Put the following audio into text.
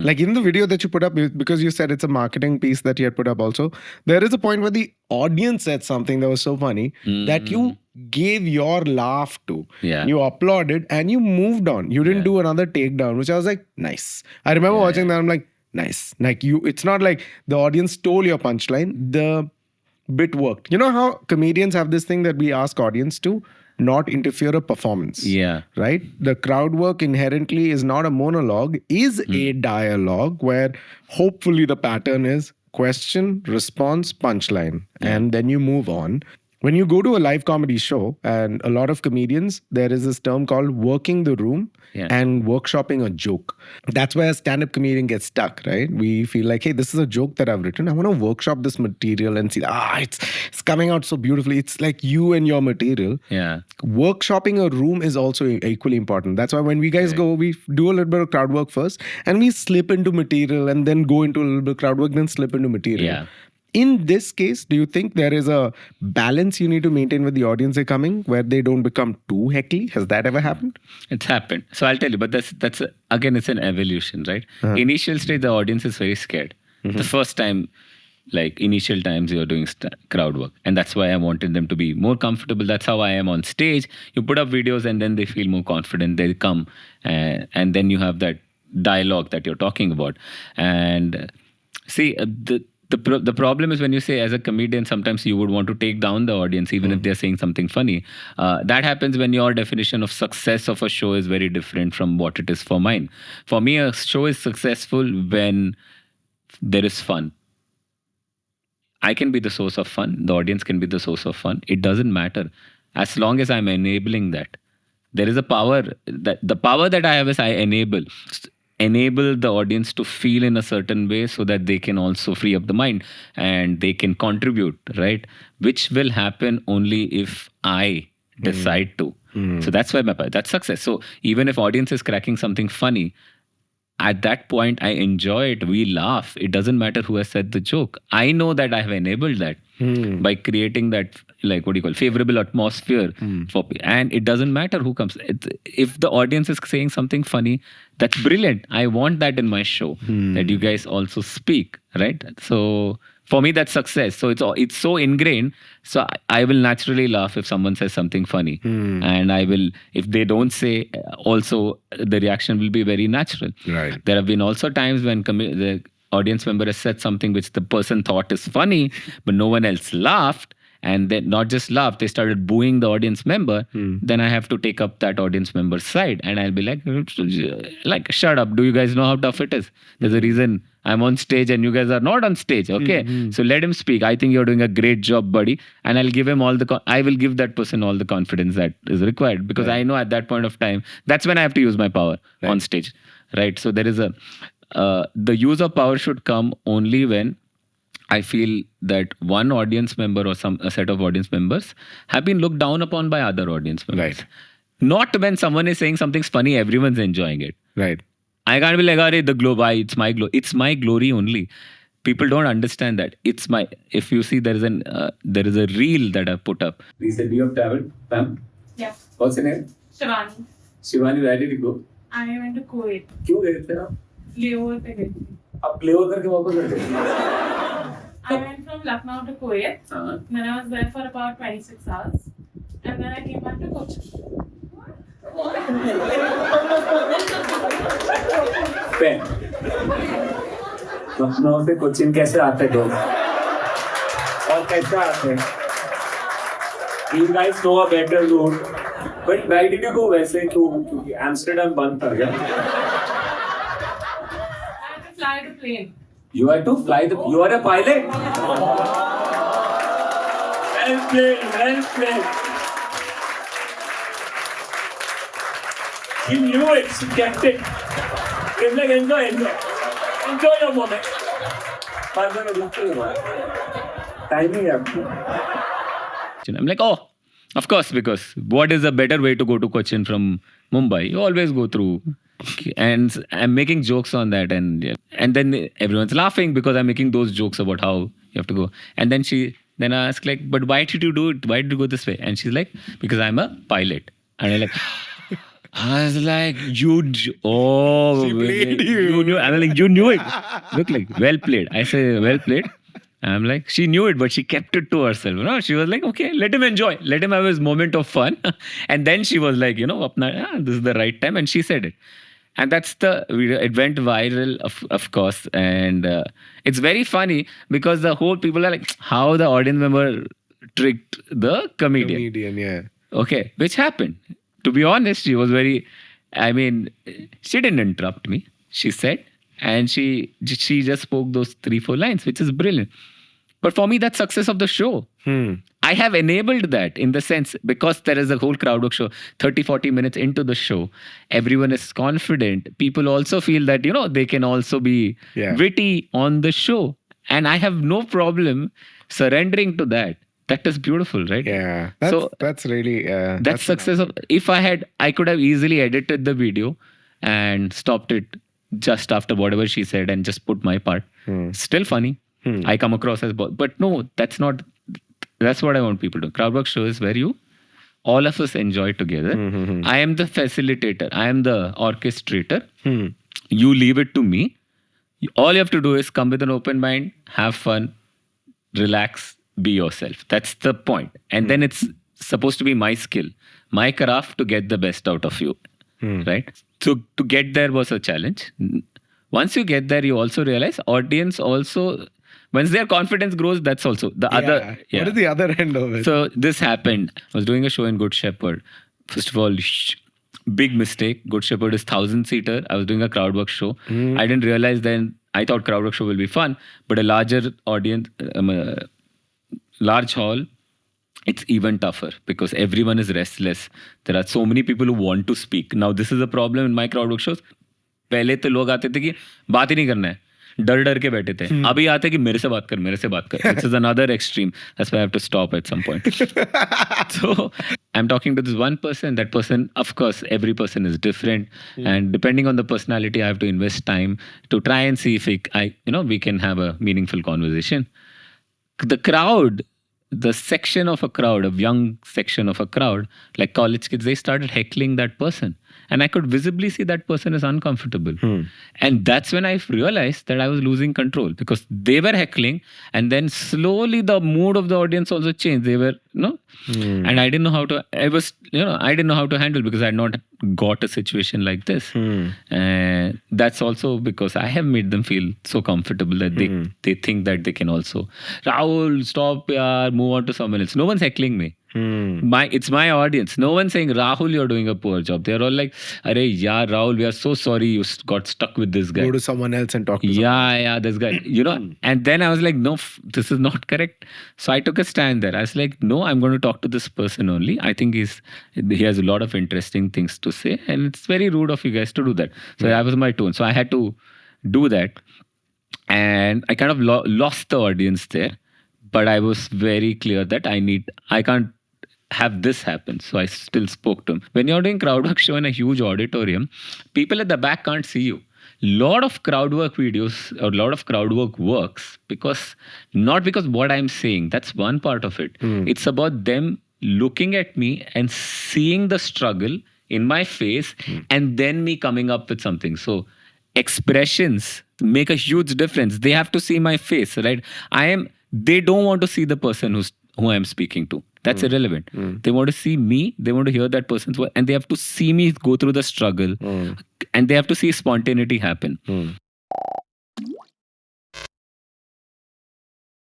Like in the video that you put up, because you said it's a marketing piece that you had put up also, there is a point where the audience said something that was so funny that you gave your laugh to. Yeah. You applauded and you moved on. You didn't Yeah. do another takedown, which I was like, nice. I remember watching that. I'm like, nice. Like it's not like the audience stole your punchline. The bit worked. You know how comedians have this thing that we ask audience to not interfere a performance. Yeah. Right? The crowd work inherently is not a monologue, is a dialogue where hopefully the pattern is question, response, punchline. And then you move on. When you go to a live comedy show, and a lot of comedians, there is this term called working the room and workshopping a joke. That's where a stand-up comedian gets stuck, right? We feel like, hey, this is a joke that I've written. I want to workshop this material and see, it's coming out so beautifully. It's like you and your material. Yeah. Workshopping a room is also equally important. That's why when we guys go, we do a little bit of crowd work first, and we slip into material and then go into a little bit of crowd work, then slip into material. Yeah. In this case, do you think there is a balance you need to maintain with the audience they're coming where they don't become too heckly? Has that ever happened? It's happened. So I'll tell you, but that's again, it's an evolution, right? Initial stage, the audience is very scared. The first time, like initial times you're doing crowd work, and that's why I wanted them to be more comfortable. That's how I am on stage. You put up videos and then they feel more confident. They come and then you have that dialogue that you're talking about. And see, the problem is when you say as a comedian, sometimes you would want to take down the audience even if they're saying something funny. That happens when your definition of success of a show is very different from what it is for mine. For me, a show is successful when there is fun. I can be the source of fun. The audience can be the source of fun. It doesn't matter. As long as I'm enabling that. There is a power that the power that I have is I enable the audience to feel in a certain way so that they can also free up the mind and they can contribute, right? Which will happen only if I decide to. So that's why that's success. So even if audience is cracking something funny, at that point, I enjoy it. We laugh. It doesn't matter who has said the joke. I know that I have enabled that by creating that, like, what do you call, favorable atmosphere for people. And it doesn't matter who comes. If the audience is saying something funny, that's brilliant. I want that in my show, that you guys also speak, right? So for me, that's success. So it's so ingrained. So I will naturally laugh if someone says something funny. And I will, if they don't say, also the reaction will be very natural. Right. There have been also times when the audience member has said something which the person thought is funny, but no one else laughed. And they not just laughed, they started booing the audience member. Then I have to take up that audience member's side. And I'll be like, shut up. Do you guys know how tough it is? There's a reason I'm on stage and you guys are not on stage. Okay. So let him speak. I think you're doing a great job, buddy. And I'll give him I will give that person all the confidence that is required, because I know at that point of time, that's when I have to use my power on stage. Right. So there is the use of power should come only when I feel that one audience member or a set of audience members have been looked down upon by other audience members. Right. Not when someone is saying something funny, everyone's enjoying it. Right. I can't be like, the glory, it's my glory. It's my glory only. People don't understand that. It's my. If you see, there is a reel that I've put up. He said, "You have traveled, Pam? Yeah. What's your name? Shivani. Shivani, where did you go? I went to Kuwait. क्यों गए थे आप? Layover पे गई थी. आप layover करके वापस आ गए? I went from Lucknow to Kuwait. Then I was there for about 26 hours. And then I came back to Kochi. पेन लखनऊ से कोचिन कैसे आते लोग और कैसे आते हैं? You guys know a better route. But why did you go वैसे? क्योंकि Amsterdam बंद कर गया. I had to fly the plane. You had to fly you are a pilot? Well played. You knew it, you kept it. It's like, enjoy your moment. Timing up. I'm like, oh, of course, because what is a better way to go to Cochin from Mumbai? You always go through. And I'm making jokes on that, and then everyone's laughing because I'm making those jokes about how you have to go. And then I ask, like, but why did you do it? Why did you go this way? And she's like, because I'm a pilot. And I'm like, I was like, oh, She played you. you knew. I'm like, you knew it. Look like, well played. I say, well played. I'm like, she knew it, but she kept it to herself. She was like, okay, let him enjoy. Let him have his moment of fun. And then she was like, this is the right time. And she said it. And that's it went viral, of course. And it's very funny because the whole people are like, how the audience member tricked the comedian. Comedian, yeah. Okay, which happened. To be honest, she was very, she didn't interrupt me. She said, and she just spoke those 3-4 lines, which is brilliant. But for me, that's success of the show. I have enabled that in the sense because there is a whole crowd work show, 30-40 minutes into the show, everyone is confident. People also feel that, they can also be witty on the show. And I have no problem surrendering to that. That is beautiful, right? Yeah. That's really... that's success of... If I could have easily edited the video and stopped it just after whatever she said and just put my part. Still funny. I come across as... But no, that's not... That's what I want people to do. Crowdwork show is where all of us enjoy together. I am the facilitator. I am the orchestrator. You leave it to me. All you have to do is come with an open mind, have fun, relax, be yourself. That's the point. And then it's supposed to be my skill, my craft to get the best out of you. Right? So to get there was a challenge. Once you get there, you also realize audience also... Once their confidence grows, that's also the other. Yeah. What is the other end of it? So this happened. I was doing a show in Good Shepherd. First of all, big mistake. Good Shepherd is 1,000-seater. I was doing a crowdwork show. I didn't realize then. I thought crowdwork show will be fun, but a larger audience, large hall, it's even tougher because everyone is restless. There are so many people who want to speak. Now this is a problem in my crowdwork shows. पहले तो लोग आते थे कि बात ही नहीं करना है. डर के बैठे थे. अभी आते कि मेरे से बात कर. This is another extreme. That's why I have to stop at some point. So I'm talking to this one person. That person, of course, every person is different, and depending on the personality, I have to invest time to try and see if we can have a meaningful conversation. The crowd, the section of a crowd, a young section of a crowd, like college kids, they started heckling that person. And I could visibly see that person is uncomfortable. And that's when I realized that I was losing control because they were heckling. And then slowly the mood of the audience also changed. They were, and I didn't know how to, I didn't know how to handle because I had not got a situation like this. And that's also because I have made them feel so comfortable that they think that they can also, Rahul, stop, yaar, move on to someone else. No one's heckling me. It's my audience. No one's saying, Rahul, you're doing a poor job. They're all like, Arey, yeah, Rahul, we are so sorry you got stuck with this guy. Go to someone else and talk to someone. Yeah, this guy. And then I was like, no, this is not correct. So I took a stand there. I was like, no, I'm going to talk to this person only. I think he has a lot of interesting things to say. And it's very rude of you guys to do that. So that was my tone. So I had to do that. And I kind of lost the audience there. But I was very clear that I can't have this happen. So I still spoke to him. When you're doing crowdwork show in a huge auditorium, people at the back can't see you. Lot of crowdwork videos or lot of crowdwork works not because what I'm saying. That's one part of it. It's about them looking at me and seeing the struggle in my face and then me coming up with something. So expressions make a huge difference. They have to see my face, right? They don't want to see the person who I'm speaking to. That's irrelevant. They want to see me. They want to hear that person's voice. And they have to see me go through the struggle. And they have to see spontaneity happen.